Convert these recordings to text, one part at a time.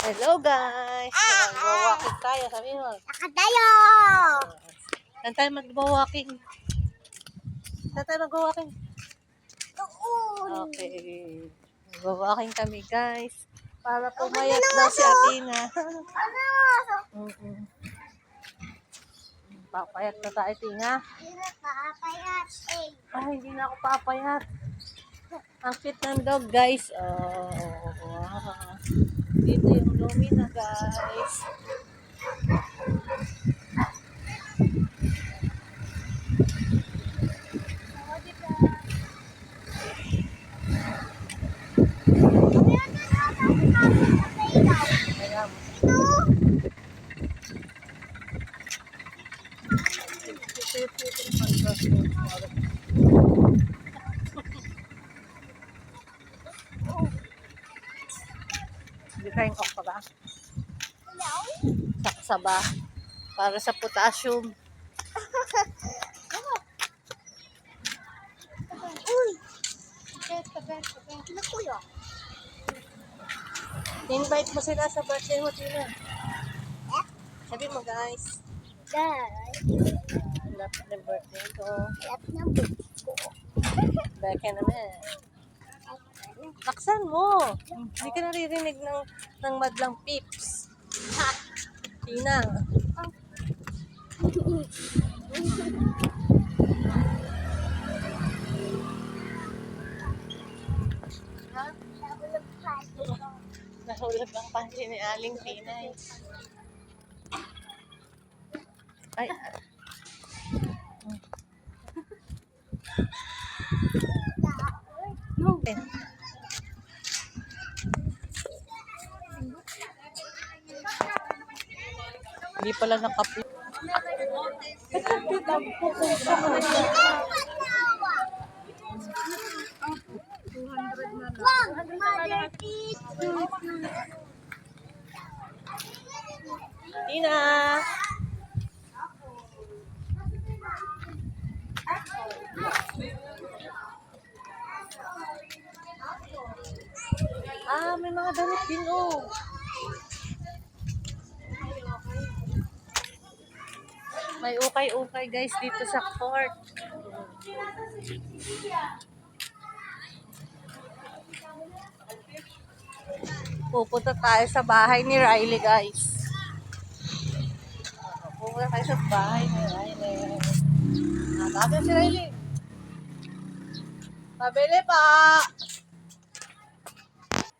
Hello guys! Mag-walking tayo. Sabi mo. Lakad tayo! Saan tayo mag-walking? Saan tayo mag-walking? Doon! Okay. Mag-walking kami guys. Para pumayat daw si Athena. Ano? Mm-mm. Papayat na tayo, Tina. Hindi na papayat eh. Ay, hindi na ako papayat. Ang cute ng dog guys. Oh, wow. Dito yung Lumina guys. Ayan. Hindi tayong okra ba? Saksa ba? Para sa potassium. Uy! Tabet. Ano kuya? Invite mo sila sa birthday mo, Tina. Sabi mo, guys. Guys, Love the birthday ko. alam na buko. Beke naman. Laksan mo. Hindi ka naririnig ng madlang pips. Ha! Tina. Ha? Nahulog ang pansin ni Aling Tinay. Ay. No. Hindi pala nakapit. Tina! Ah, may mga damit din, oh. May ukay-ukay, guys, dito sa court. Pupunta tayo sa bahay ni Riley, guys. Pupunta tayo sa bahay ni Riley. Nakakabili si Riley. Pabili pa!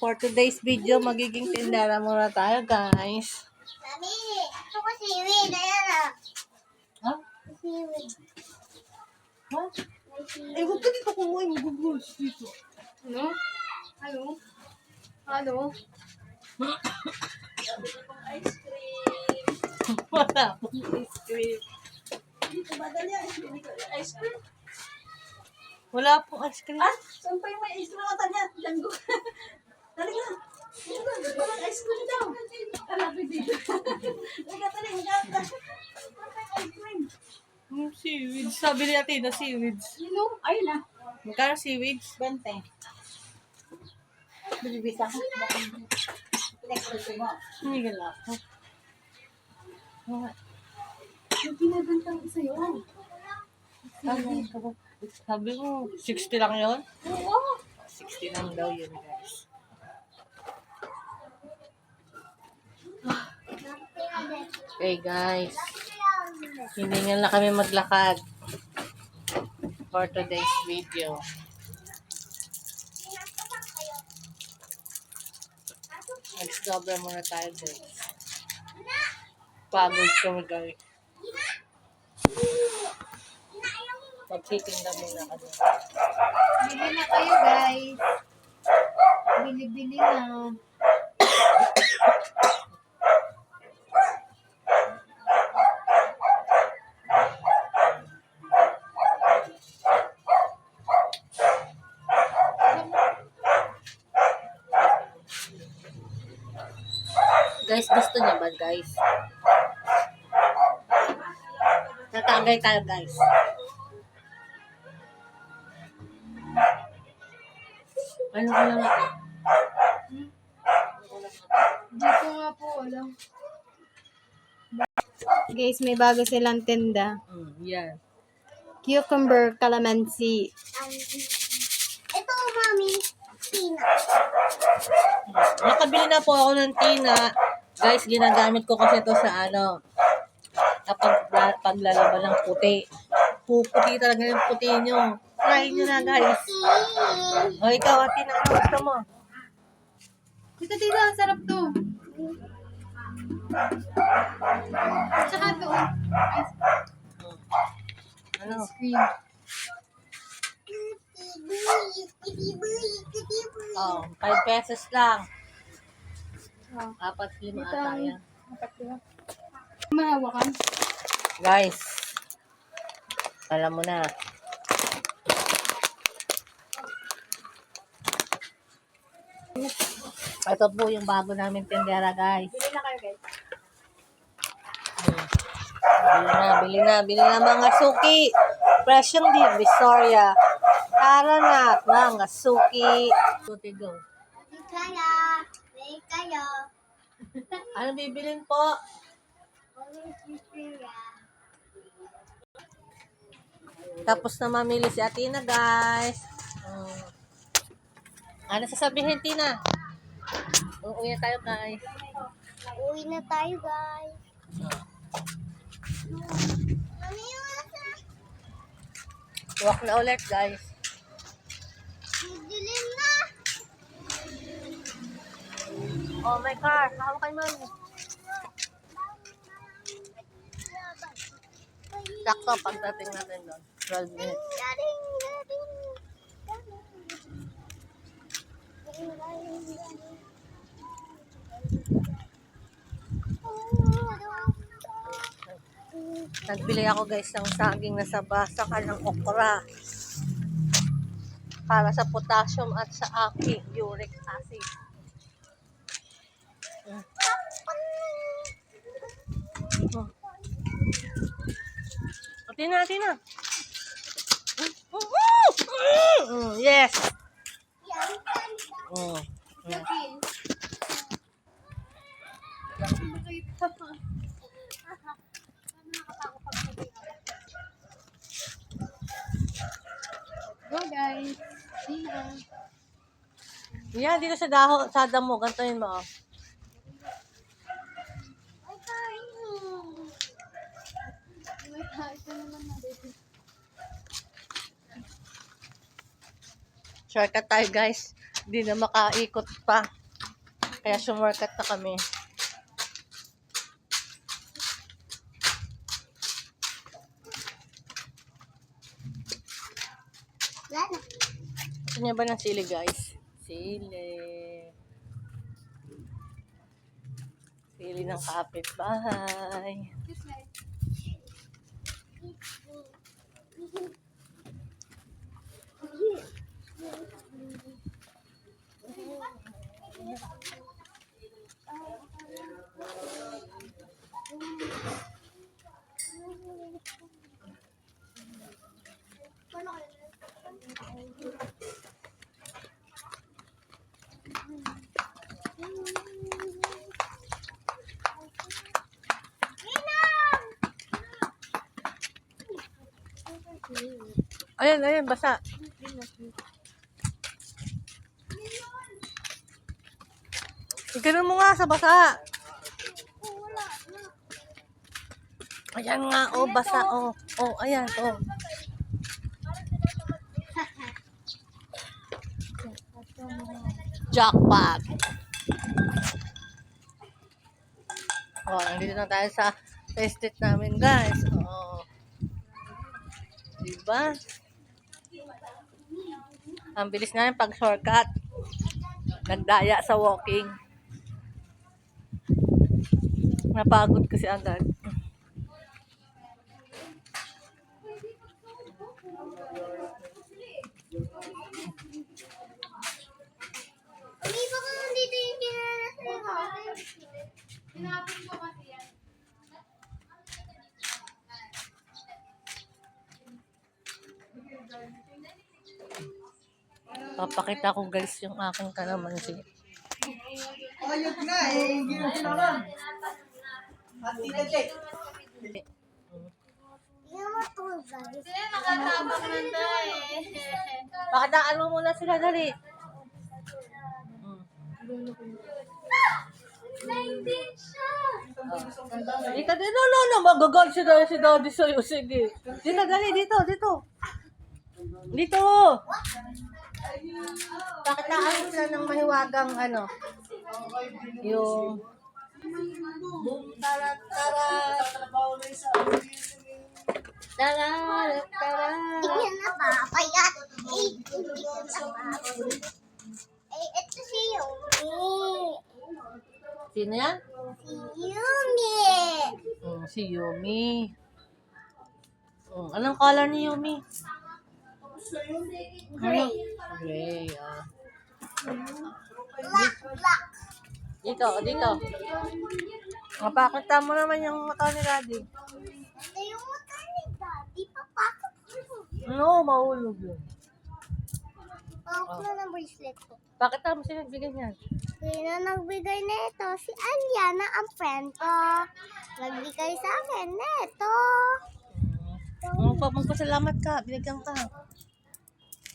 For today's video, magiging tindera muna tayo, guys. Mami, ito ko seaweed. Ayan ah. Ha? Seaweed. Ha? Eh, huwag ka dito kumuha. Mag-guguls dito. Ano? Ano? Ano? Ice cream. Wala akong ice cream. Dito ba dali ice cream? Wala pong ice cream. Ah, saan pa yung may ice cream? Tanya, dyan ko. Dali ka. Walang ice cream daw. Kalapit dito. Dali ka, dali. Maganda. Ice cream. Seaweeds. Sabi ni Athena, seaweeds. Sino? Ayun na. Magkano seaweeds? 20. Bibisa ko. Pinag-pressure mo. Hindi ka lang. Yung pinagantang isa yun. Sabi mo, 60 lang yun? Oo. 60 lang daw yun, guys. Okay, guys. Hiningal na kami maglakad for today's video. Mag-discover muna tayo, guys. Pagod kami, guys. Magtitinda muna kami. Bili na kayo, guys. Bili-bili na. Guys, gusto niya ba, guys? Tatagay tayo, guys. Ano ko lang ito? Dito Guys, may bago silang tinda. Yan. Cucumber, calamansi. Ito, mami. Tina. Nakabili na po ako ng tina. Guys, ginagamit ko kasi ito sa ano, kapag paglalaban ng puti. Puputi talaga yung puti nyo. Try nyo na, guys. O, ikaw, Tina, ano gusto mo? Ito, tita, ang sarap to. Tsaka to. Ano? Ice cream. Oh, 5 pesos lang. Oh. 4-5 Ito ata ang- yan. Mahawakan. Guys, alam mo na. Ito po yung bago namin tindera, guys. Bili na kayo, guys. Bili na mga suki. Fresh yung di, Visoria. Tara na, mga suki. Suki, go. Kaya. May kayo. Ano bibilin po? Tapos na mamili si Atina, guys. Ano sasabihin, Tina? Uuwi na tayo, guys. Uwi na tayo, guys. Mami, Walk na ulit, guys. dilim na. Oh, my car. Hawak kay mami. Sakto, pagdating natin doon. 12 minutes. Galing. Nagbili ako, guys, ng saging na saba, saka ng okra. Para sa potassium at sa aking uric acid. Tina, Tina. Yes. Yeah. Go, guys. See ya. Yan, dito sa sa damo. Gantuin mo. Oh. Ito naman na, baby. Shortcut tayo, guys. Hindi na makaikot pa. Kaya shortcut na kami. Gusto niya ba ng sili, guys? Sili. Sili ng kapitbahay. Ayan, ayan, basa. Ganun mo nga sa basa. Ayan nga, oh, basa, oh. Oh, ayan, oh. Jackpot. Oh, nandito na tayo sa estate namin, guys. Oh. Diba? Ang bilis namin pag shortcut. Nagdaya sa walking. Napagod kasi agad. Hindi ba kung dito yung kinalasin? Hinapin ko kasi yan. Papakita ko, guys, yung aking kalamansi. Ayun na eh, ginawa na. At tinatay. Sila nakatabang nanda eh. Pakadaan mo muna sila, dali. Dito, dito, no, magagal si daddy sa'yo. Sige. Dito, dali, dito. Dito. Pakadaan mo sila ng mahiwagang, ano, yung, boom, tarat, tarat. Tarat, tarat. Tingnan na papayat. Hindi ko napapayat. Ito si Yumi. Sino yan? Si Yumi. Si Yumi. Anong color ni Yumi? Gray. Gray, ah. Black. Dito. Mapakita mo naman yung mata ni Daddy. Ito yung mata ni Daddy. Papakot ko. No, mahulog yun. Pawak na ng bracelet ko. Pakita mo sila nagbigay niyan. Sino nagbigay nito? Si Aliana, ang friend ko. Nagbigay sa akin nito. Magpasalamat ka. Binigyan ka.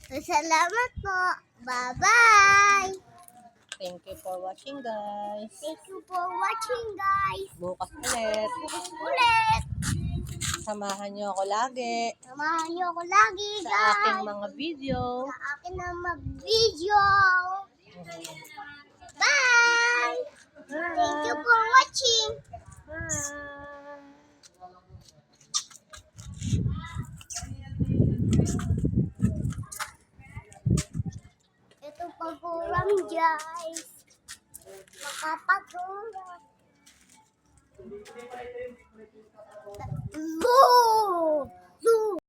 Salamat po. Bye-bye. Thank you for watching, guys. Thank you for watching, guys. Bukas ulit. Ulit. Samahan niyo ako lagi Samahan niyo ako lagi, sa guys. aking mga video. Sa akin na mag-video. Bye. Thank you for watching. Ito pag-uram, guys. Makapag-uram.